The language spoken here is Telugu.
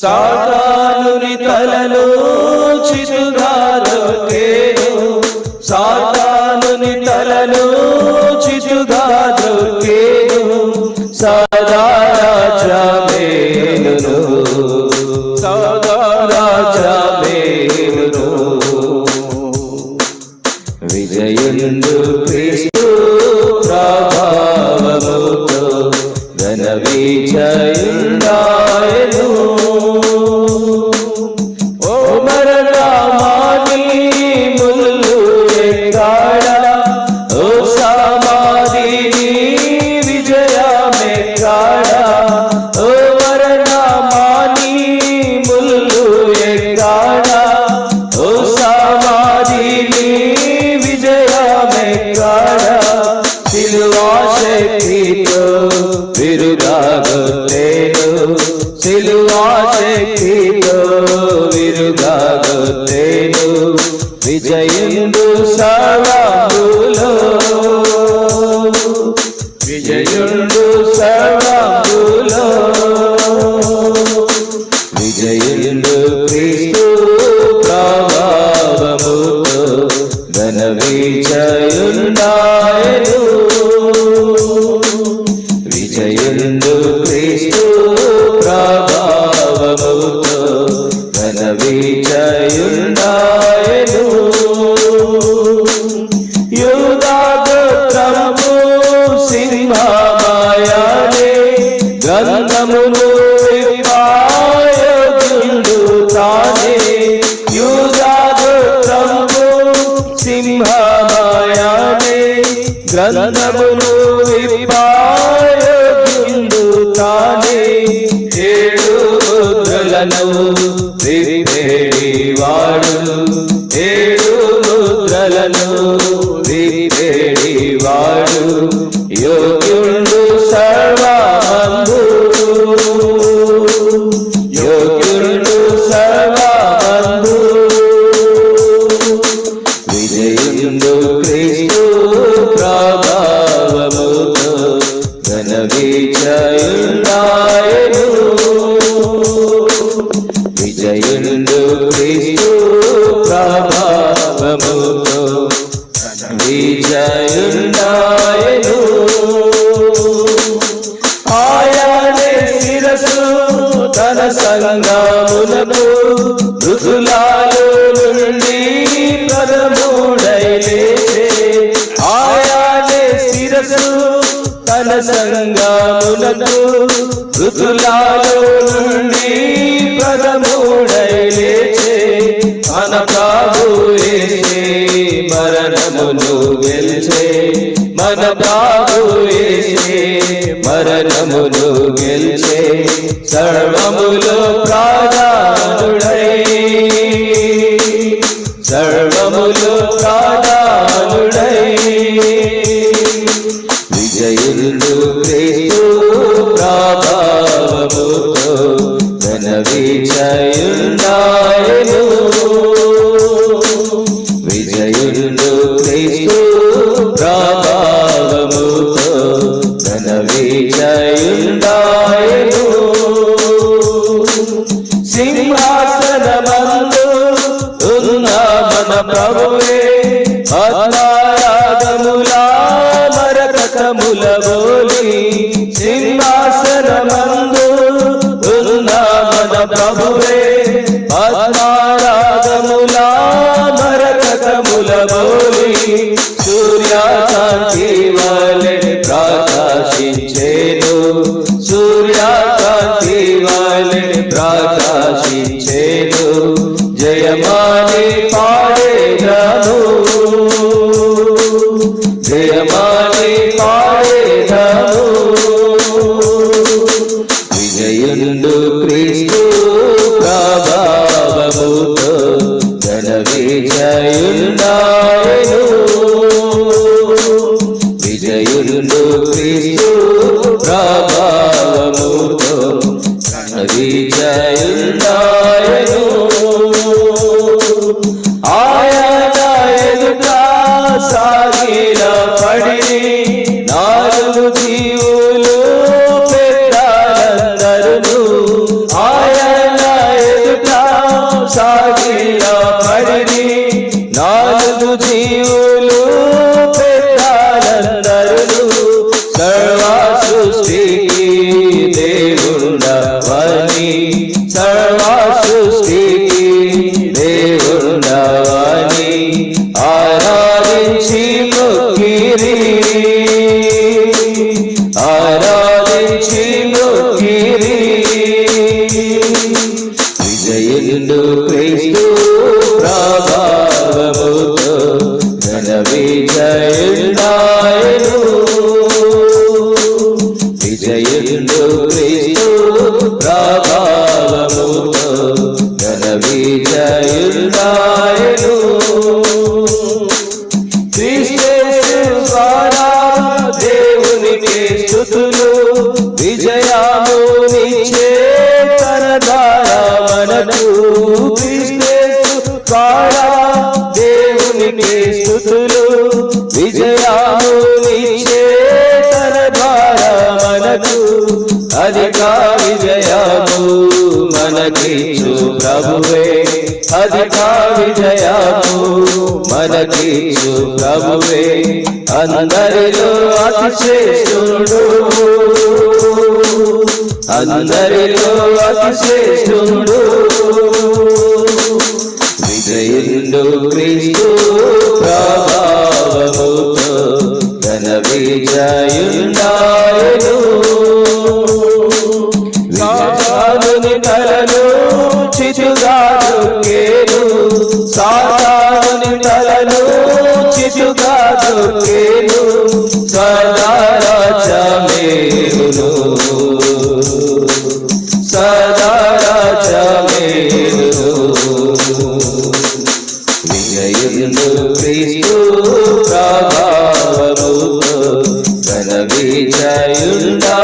సాతానుని తలలో చితుగా దొరికేను, సాతానుని తలలో చితుగా దొరికేను, సదా రాజా మేలును, సదా రాజా మేలును. విజయుండు క్రీస్తు ప్రభావముతో ఘన విజయుండాయను. ఓ మరణమాని ముల్లు ఎక్కాడా, ఓ సమాధి విజయమెక్కాడా, ఓ మరణమాని ముల్లు ఎక్కాడా, ఓ సమాధి విజయమెక్కాడా. సిలువా శక్తితో విరుగాగొట్టేను, సిలువా శక్తితో విరుగాగొట్టేను. విజయుండు సర్వములో, విజయుండు సర్వములో. విజయుండు క్రీస్తు ప్రభావముతో ఘన విజయుండాయను. విజయుండు క్రీస్తు ప్రభావముతో ఘన విజయుండాయను. యూదా గోత్రము సింహమాయనే, గంధమును విప్పాయోగ్యుండు తానే. యూదా గోత్రము సింహమాయనే, గ్రంథమును విప్పాయోగ్యుండు తానే. ఏడు ముద్రలను విప్పేడివాడు, ఏడు ముద్రలను విప్పేడివాడు. యోగ్యుండు సర్వమందు, యోగ్యుండు సర్వమందు. విజయుండు క్రీస్తు ప్రభావముతో ఘన విజయుండాయను. విజయుండు క్రీస్తు ప్రభావముతో విజయుండాయను. ఆయనే శిరస్సు తన సంగమునకు, మృదులాలో నుండి ప్రథముడై లేచే. ఆయనే శిరస్సు తన సంగమునకు, మృదులాలో నుండి ప్రథముడై లేచే. మన ప్రభు యేసే మరణమును గెలిచే, మన ప్రభు యేసే మరణమును గెలిచే. సర్వములో ప్రాణానుడై, సర్వములో ప్రాణానుడై. విజయుండు క్రీస్తు ప్రభావముతో ఘన విజయుండాయను. విజయుండు క్రీస్తు ప్రభావముతో ఘన విజయుండాయను. సింహాసనమందు ఉన్న మన ప్రభువే, పద్మరాగముల మరకతముల బోలి. సింహాసనమందు ఉన్న మన ప్రభువే, పద్మరాగముల మరకతముల బోలి. సూర్యకాంతి వలె ప్రకాశించేను, సూర్యకాంతి వలె ప్రకాశించేను. జయమాని పాడేదను, జయమాని పాడేదను. విజయుండు క్రీస్తు ప్రభావముతో ఘన విజయుండాయను. విజయుండు క్రీస్తు ప్రభావముతో ఘన విజయుండాయను. ఆయన ఎదుట సాగిల పడి నాలుగు జీవులు పెట్టాలందరును, ఆయన విజయుడు క్రీస్తు ప్రభావముతో ఘన విజయుడాయను. విజయుడు క్రీస్తు ప్రభావముతో ఘన విజయుడాయను. క్రీస్తు ద్వారా దేవునికి స్తుతులు, విజయమునిచ్చే తనధార మనకు. క్రీస్తు ద్వారా దేవునికి స్తుతులు, విజయమునిచ్చే తనధార మనకు. అధిక విజయము మనకిచ్చు ప్రభువే, అధిక విజయము మనకిచ్చు ప్రభువే. అందరిలో అతి శ్రేష్ఠుడు, అందరిలో అతి శ్రేష్ఠుడు. విజయుడు క్రీస్తు ప్రభావముతో ఘన విజయుడాయను. సాతానుని తలను చితుగా దొక్కేను, సాతానుని తలను చితుగా దొక్కేను. సదా రాజ్యమేలును, సదా రాజ్యమేలును. విజయుడు క్రీస్తు ప్రభావముతో ఘన విజయుడా.